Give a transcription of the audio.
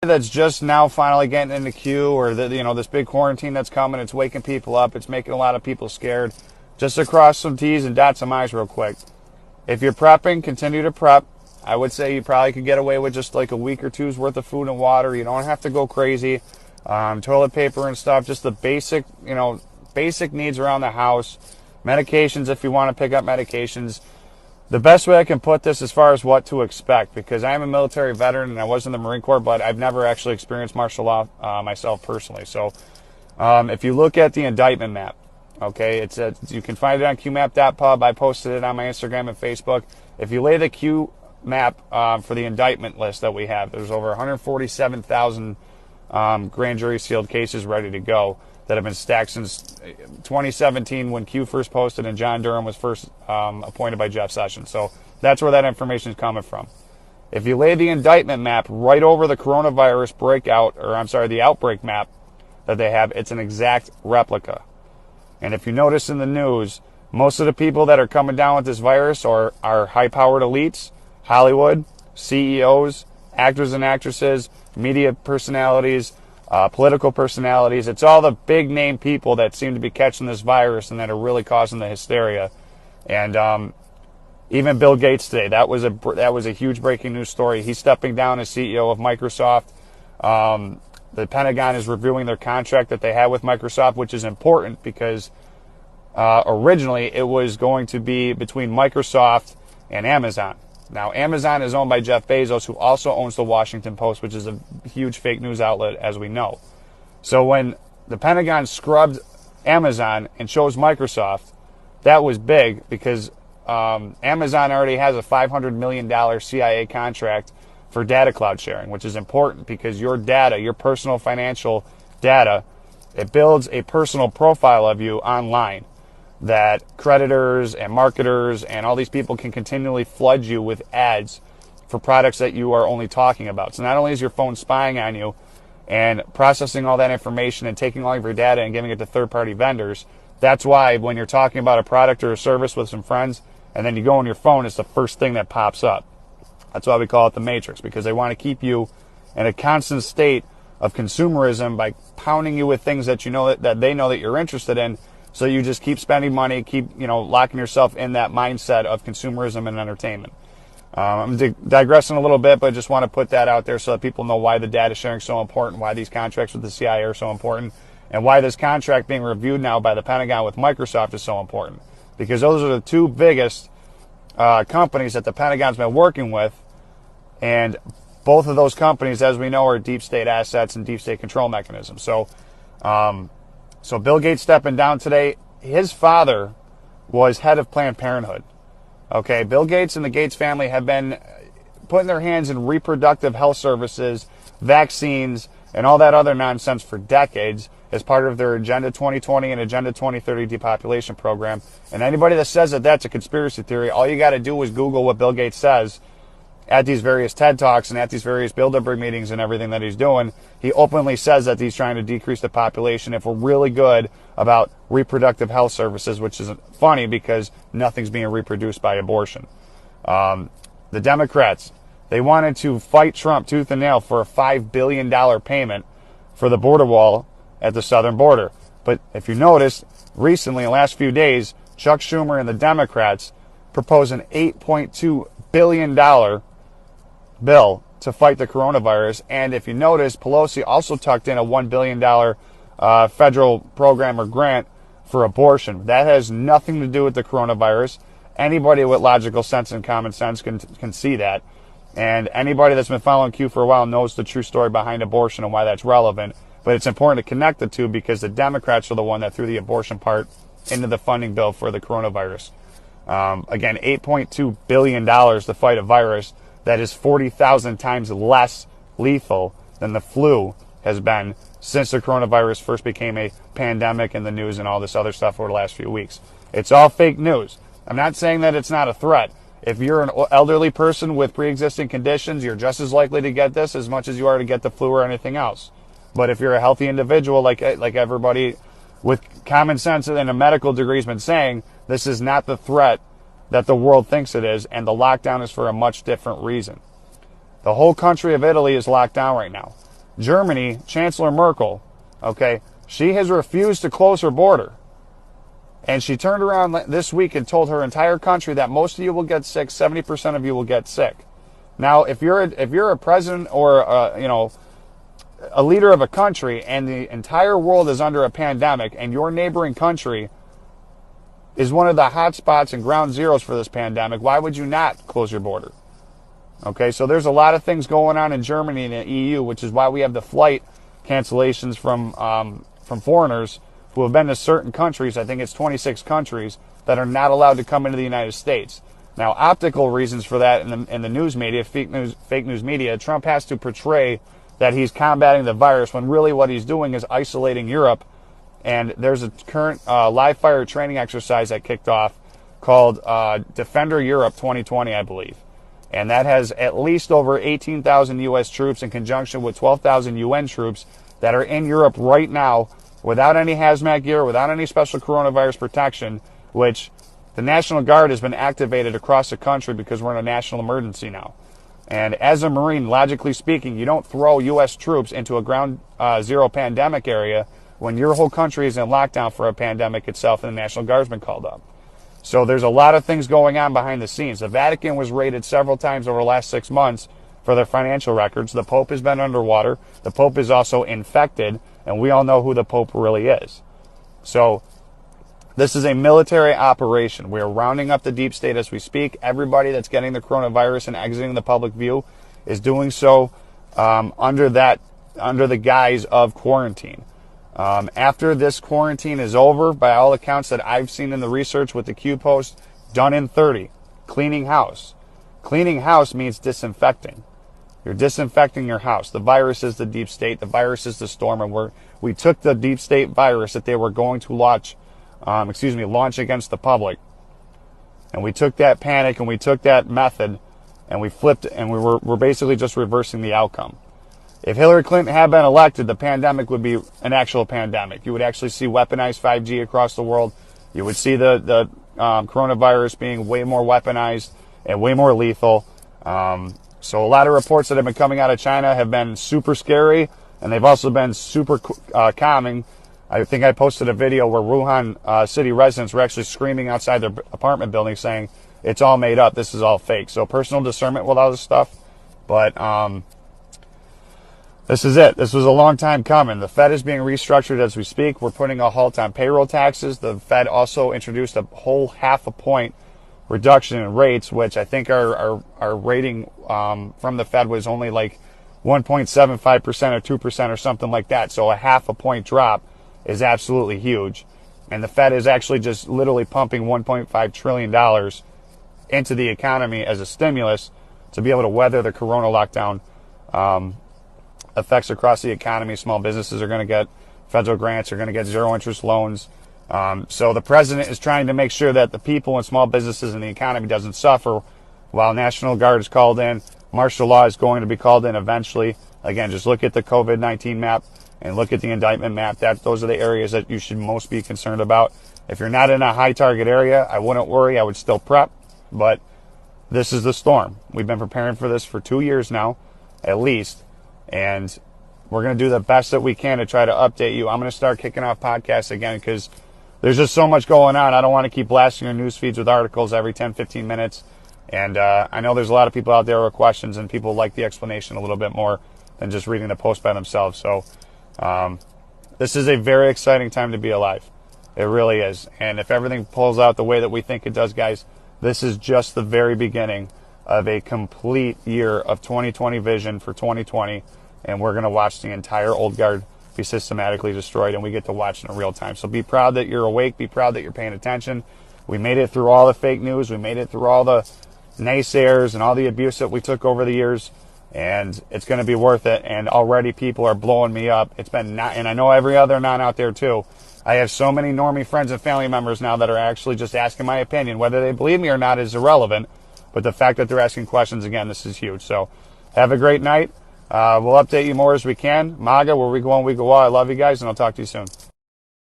That's just now finally getting in the queue, or this big quarantine that's coming, it's waking people up. It's making a lot of people scared. Just to cross some T's and dot some I's real quick. If you're prepping, continue to prep. I would say you probably could get away with just like a week or two's worth of food and water. You don't have to go crazy. Toilet paper and stuff, just the basic needs around the house. Medications, if you want to pick up medications. The best way I can put this as far as what to expect, because I am a military veteran and I was in the Marine Corps, but I've never actually experienced martial law myself personally. So if you look at the indictment map, okay, you can find it on qmap.pub. I posted it on my Instagram and Facebook. If you lay the Q map for the indictment list that we have, there's over 147,000 grand jury sealed cases ready to go that have been stacked since 2017 when Q first posted and John Durham was first appointed by Jeff Sessions. So that's where that information is coming from. If you lay the indictment map right over the coronavirus the outbreak map that they have, it's an exact replica. And if you notice in the news, most of the people that are coming down with this virus are high-powered elites, Hollywood, CEOs, actors and actresses, media personalities, political personalities. It's all the big name people that seem to be catching this virus and that are really causing the hysteria. And even Bill Gates today, that was a huge breaking news story. He's stepping down as CEO of Microsoft. The Pentagon is reviewing their contract that they had with Microsoft, which is important because originally it was going to be between Microsoft and Amazon. Now, Amazon is owned by Jeff Bezos, who also owns the Washington Post, which is a huge fake news outlet, as we know. So when the Pentagon scrubbed Amazon and chose Microsoft, that was big because Amazon already has a $500 million CIA contract for data cloud sharing, which is important because your data, your personal financial data, it builds a personal profile of you online that creditors and marketers and all these people can continually flood you with ads for products that you are only talking about. So not only is your phone spying on you and processing all that information and taking all of your data and giving it to third-party vendors, that's why when you're talking about a product or a service with some friends and then you go on your phone, it's the first thing that pops up. That's why we call it the Matrix, because they want to keep you in a constant state of consumerism by pounding you with things that that they know that you're interested in. So you just keep spending money, keep locking yourself in that mindset of consumerism and entertainment. I'm digressing a little bit, but I just want to put that out there so that people know why the data sharing is so important, why these contracts with the CIA are so important, and why this contract being reviewed now by the Pentagon with Microsoft is so important. Because those are the two biggest companies that the Pentagon's been working with, and both of those companies, as we know, are deep state assets and deep state control mechanisms. So Bill Gates stepping down today, his father was head of Planned Parenthood. Okay, Bill Gates and the Gates family have been putting their hands in reproductive health services, vaccines, and all that other nonsense for decades as part of their Agenda 2020 and Agenda 2030 depopulation program. And anybody that says that that's a conspiracy theory, all you got to do is Google what Bill Gates says at these various TED Talks and at these various Bilderberg meetings and everything that he's doing. He openly says that he's trying to decrease the population if we're really good about reproductive health services, which is funny because nothing's being reproduced by abortion. The Democrats, they wanted to fight Trump tooth and nail for a $5 billion payment for the border wall at the southern border. But if you notice, recently, in the last few days, Chuck Schumer and the Democrats proposed an $8.2 billion bill to fight the coronavirus. And if you notice, Pelosi also tucked in a $1 billion federal program or grant for abortion. That has nothing to do with the coronavirus. Anybody with logical sense and common sense can see that. And anybody that's been following Q for a while knows the true story behind abortion and why that's relevant. But it's important to connect the two because the Democrats are the one that threw the abortion part into the funding bill for the coronavirus. Again, $8.2 billion to fight a virus that is 40,000 times less lethal than the flu has been since the coronavirus first became a pandemic in the news and all this other stuff over the last few weeks. It's all fake news. I'm not saying that it's not a threat. If you're an elderly person with pre-existing conditions, you're just as likely to get this as much as you are to get the flu or anything else. But if you're a healthy individual, like everybody with common sense and a medical degree has been saying, this is not the threat that the world thinks it is, and the lockdown is for a much different reason. The whole country of Italy is locked down right now. Germany, Chancellor Merkel, okay, she has refused to close her border. And she turned around this week and told her entire country that most of you will get sick, 70% of you will get sick. Now, if you're a president or a leader of a country and the entire world is under a pandemic and your neighboring country is one of the hot spots and ground zeros for this pandemic, why would you not close your border? Okay, so there's a lot of things going on in Germany and the EU, which is why we have the flight cancellations from foreigners who have been to certain countries. I think it's 26 countries that are not allowed to come into the United States. Now, optical reasons for that in the news media, fake news media, Trump has to portray that he's combating the virus when really what he's doing is isolating Europe. And there's a current live fire training exercise that kicked off called Defender Europe 2020, I believe. And that has at least over 18,000 U.S. troops in conjunction with 12,000 UN troops that are in Europe right now without any hazmat gear, without any special coronavirus protection, which the National Guard has been activated across the country because we're in a national emergency now. And as a Marine, logically speaking, you don't throw U.S. troops into a ground zero pandemic area when your whole country is in lockdown for a pandemic itself and the National Guard's been called up. So there's a lot of things going on behind the scenes. The Vatican was raided several times over the last 6 months for their financial records. The Pope has been underwater. The Pope is also infected, and we all know who the Pope really is. So this is a military operation. We are rounding up the deep state as we speak. Everybody that's getting the coronavirus and exiting the public view is doing so under the guise of quarantine. After this quarantine is over, by all accounts that I've seen in the research with the Q post, done in 30, cleaning house. Cleaning house means disinfecting. You're disinfecting your house. The virus is the deep state. The virus is the storm. And we took the deep state virus that they were going to launch against the public. And we took that panic and we took that method and we flipped it, and we're basically just reversing the outcome. If Hillary Clinton had been elected, the pandemic would be an actual pandemic. You would actually see weaponized 5G across the world. You would see the coronavirus being way more weaponized and way more lethal. So a lot of reports that have been coming out of China have been super scary, and they've also been super calming. I think I posted a video where Wuhan city residents were actually screaming outside their apartment building saying, it's all made up, this is all fake. So personal discernment with all this stuff. But this is it. This was a long time coming. The Fed is being restructured as we speak. We're putting a halt on payroll taxes. The Fed also introduced a whole 0.5 point reduction in rates, which I think our rating from the Fed was only like 1.75% or 2% or something like that. So a 0.5 point drop is absolutely huge. And the Fed is actually just literally pumping $1.5 trillion into the economy as a stimulus to be able to weather the corona lockdown effects across the economy. Small businesses are going to get federal grants, are going to get zero interest loans. So the president is trying to make sure that the people and small businesses and the economy doesn't suffer while National Guard is called in. Martial law is going to be called in eventually. Again, just look at the COVID-19 map and look at the indictment map. Those are the areas that you should most be concerned about. If you're not in a high target area, I wouldn't worry. I would still prep. But this is the storm. We've been preparing for this for 2 years now, at least. And we're going to do the best that we can to try to update you. I'm going to start kicking off podcasts again because there's just so much going on. I don't want to keep blasting your news feeds with articles every 10, 15 minutes. And I know there's a lot of people out there with questions, and people like the explanation a little bit more than just reading the post by themselves. So this is a very exciting time to be alive. It really is. And if everything pulls out the way that we think it does, guys, this is just the very beginning of a complete year of 2020 vision for 2020. And we're going to watch the entire old guard be systematically destroyed, and we get to watch in real time. So be proud that you're awake. Be proud that you're paying attention. We made it through all the fake news. We made it through all the naysayers and all the abuse that we took over the years, and it's going to be worth it. And already people are blowing me up. It's been not, and I know every other non out there too. I have so many normie friends and family members now that are actually just asking my opinion. Whether they believe me or not is irrelevant, but the fact that they're asking questions, again, this is huge. So have a great night. We'll update you more as we can. MAGA, where we go on, we go all. I love you guys, and I'll talk to you soon.